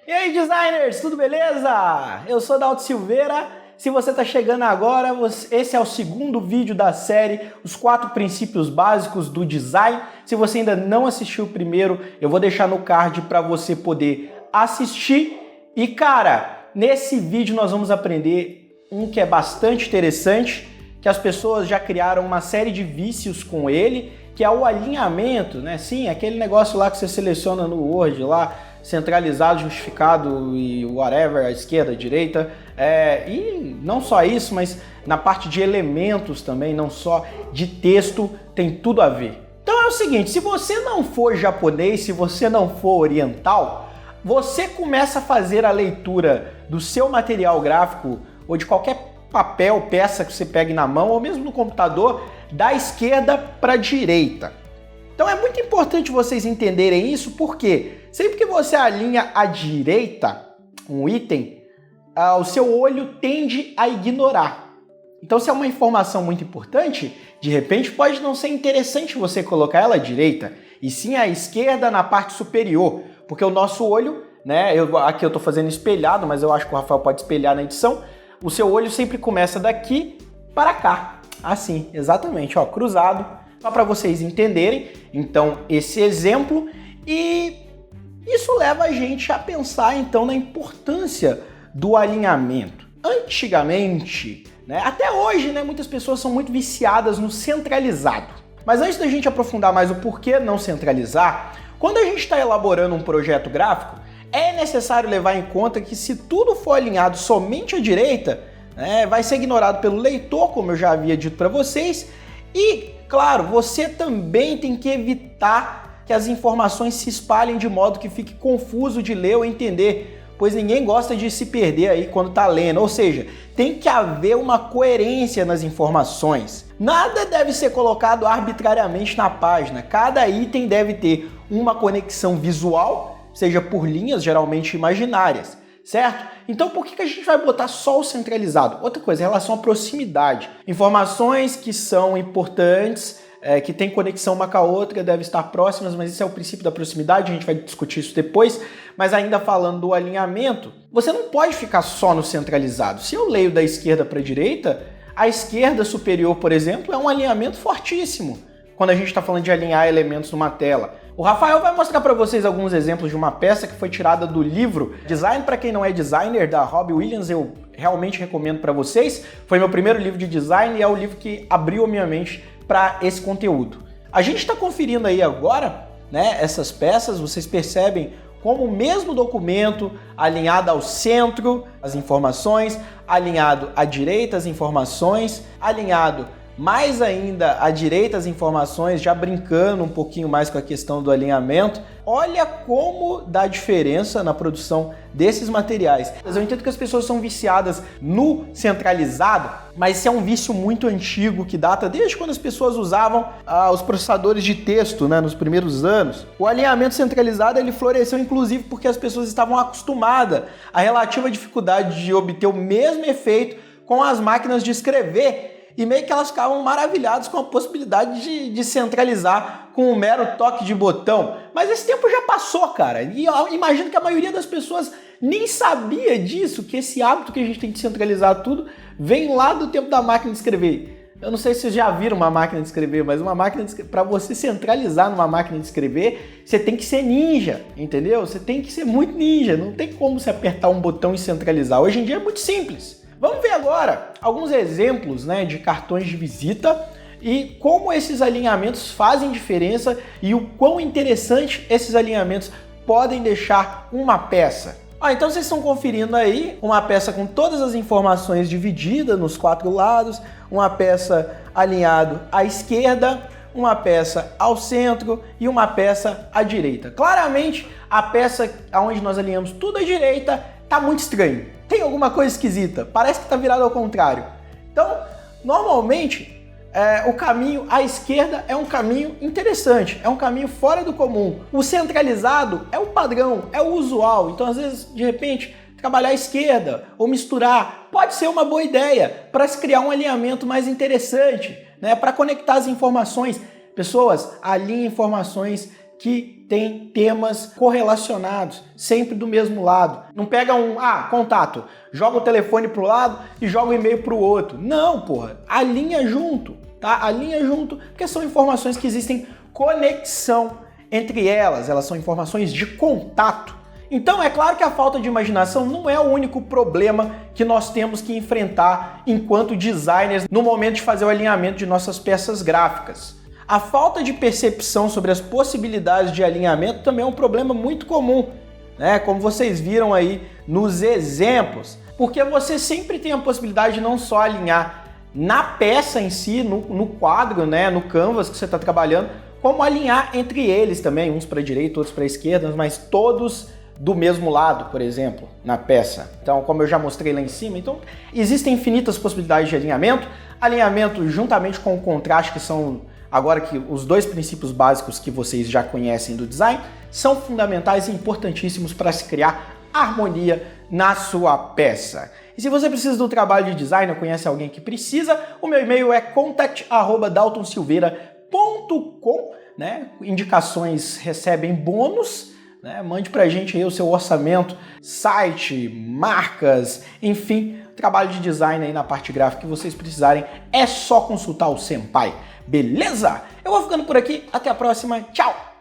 E aí, designers, tudo beleza? Eu sou Dalton Silveira. Se você está chegando agora, esse é o segundo vídeo da série Os 4 Princípios Básicos do Design. Se você ainda não assistiu o primeiro, eu vou deixar no card para você poder assistir. E cara, nesse vídeo nós vamos aprender um que é bastante interessante, que as pessoas já criaram uma série de vícios com ele, que é o alinhamento, né? Sim, aquele negócio lá que você seleciona no Word lá, centralizado, justificado e whatever, à esquerda, à direita. E não só isso, mas na parte de elementos também, não só de texto, tem tudo a ver. Então é o seguinte, se você não for japonês, se você não for oriental, você começa a fazer a leitura do seu material gráfico ou de qualquer papel, peça que você pegue na mão ou mesmo no computador, da esquerda para a direita. Então é muito importante vocês entenderem isso, porque sempre que você alinha à direita um item, o seu olho tende a ignorar. Então se é uma informação muito importante, de repente pode não ser interessante você colocar ela à direita, e sim à esquerda na parte superior, porque o nosso olho, né, aqui eu estou fazendo espelhado, mas eu acho que o Rafael pode espelhar na edição, o seu olho sempre começa daqui para cá, assim, exatamente, ó, cruzado, só para vocês entenderem, então, esse exemplo, e isso leva a gente a pensar, então, na importância do alinhamento. Antigamente, né, até hoje, né, muitas pessoas são muito viciadas no centralizado. Mas antes da gente aprofundar mais o porquê não centralizar, quando a gente está elaborando um projeto gráfico, é necessário levar em conta que se tudo for alinhado somente à direita, né, vai ser ignorado pelo leitor, como eu já havia dito para vocês, e, claro, você também tem que evitar que as informações se espalhem de modo que fique confuso de ler ou entender, pois ninguém gosta de se perder aí quando está lendo, ou seja, tem que haver uma coerência nas informações. Nada deve ser colocado arbitrariamente na página, cada item deve ter uma conexão visual, seja por linhas geralmente imaginárias, certo? Então por que a gente vai botar só o centralizado? Outra coisa, em relação à proximidade. Informações que são importantes, que têm conexão uma com a outra, devem estar próximas, mas esse é o princípio da proximidade, a gente vai discutir isso depois. Mas ainda falando do alinhamento, você não pode ficar só no centralizado. Se eu leio da esquerda para a direita, a esquerda superior, por exemplo, é um alinhamento fortíssimo, quando a gente está falando de alinhar elementos numa tela. O Rafael vai mostrar para vocês alguns exemplos de uma peça que foi tirada do livro Design para quem não é designer, da Robbie Williams. Eu realmente recomendo para vocês. Foi meu primeiro livro de design e é o livro que abriu a minha mente para esse conteúdo. A gente está conferindo aí agora, né, essas peças, vocês percebem como o mesmo documento, alinhado ao centro, as informações, alinhado à direita, as informações, alinhado mais ainda à direita as informações, já brincando um pouquinho mais com a questão do alinhamento. Olha como dá diferença na produção desses materiais. Eu entendo que as pessoas são viciadas no centralizado, mas esse é um vício muito antigo que data desde quando as pessoas usavam os processadores de texto, né, nos primeiros anos. O alinhamento centralizado ele floresceu inclusive porque as pessoas estavam acostumadas à relativa dificuldade de obter o mesmo efeito com as máquinas de escrever, e meio que elas ficavam maravilhadas com a possibilidade de centralizar com um mero toque de botão. Mas esse tempo já passou, cara. E eu imagino que a maioria das pessoas nem sabia disso, que esse hábito que a gente tem de centralizar tudo vem lá do tempo da máquina de escrever. Eu não sei se vocês já viram uma máquina de escrever, mas uma máquina de para você centralizar numa máquina de escrever, você tem que ser ninja, entendeu? Você tem que ser muito ninja. Não tem como você apertar um botão e centralizar. Hoje em dia é muito simples. Vamos ver agora alguns exemplos, né, de cartões de visita e como esses alinhamentos fazem diferença e o quão interessante esses alinhamentos podem deixar uma peça. Então vocês estão conferindo aí uma peça com todas as informações divididas nos 4 lados, uma peça alinhado à esquerda, uma peça ao centro e uma peça à direita. Claramente, a peça onde nós alinhamos tudo à direita está muito estranho. Tem alguma coisa esquisita, parece que está virado ao contrário. Então, normalmente, o caminho à esquerda é um caminho interessante, é um caminho fora do comum. O centralizado é o padrão, é o usual. Então, às vezes, de repente, trabalhar à esquerda ou misturar pode ser uma boa ideia para se criar um alinhamento mais interessante, né? Para conectar as informações. Pessoas, alinhem informações que tem temas correlacionados, sempre do mesmo lado. Não pega contato, joga o telefone pro lado e joga o e-mail pro outro. Não, porra, alinha junto, tá? Alinha junto, porque são informações que existem conexão entre elas são informações de contato. Então é claro que a falta de imaginação não é o único problema que nós temos que enfrentar enquanto designers no momento de fazer o alinhamento de nossas peças gráficas. A falta de percepção sobre as possibilidades de alinhamento também é um problema muito comum, né? Como vocês viram aí nos exemplos, porque você sempre tem a possibilidade de não só alinhar na peça em si, no quadro, né, no canvas que você está trabalhando, como alinhar entre eles também, uns para a direita, outros para a esquerda, mas todos do mesmo lado, por exemplo, na peça. Então, como eu já mostrei lá em cima, então existem infinitas possibilidades de alinhamento. Alinhamento juntamente com o contraste, que são agora que os dois princípios básicos que vocês já conhecem do design, são fundamentais e importantíssimos para se criar harmonia na sua peça. E se você precisa de um trabalho de design ou conhece alguém que precisa, o meu e-mail é contact@daltonsilveira.com, né? Indicações recebem bônus. Né? Mande pra gente aí o seu orçamento, site, marcas, enfim, trabalho de design aí na parte gráfica que vocês precisarem, é só consultar o Senpai, beleza? Eu vou ficando por aqui, até a próxima, tchau!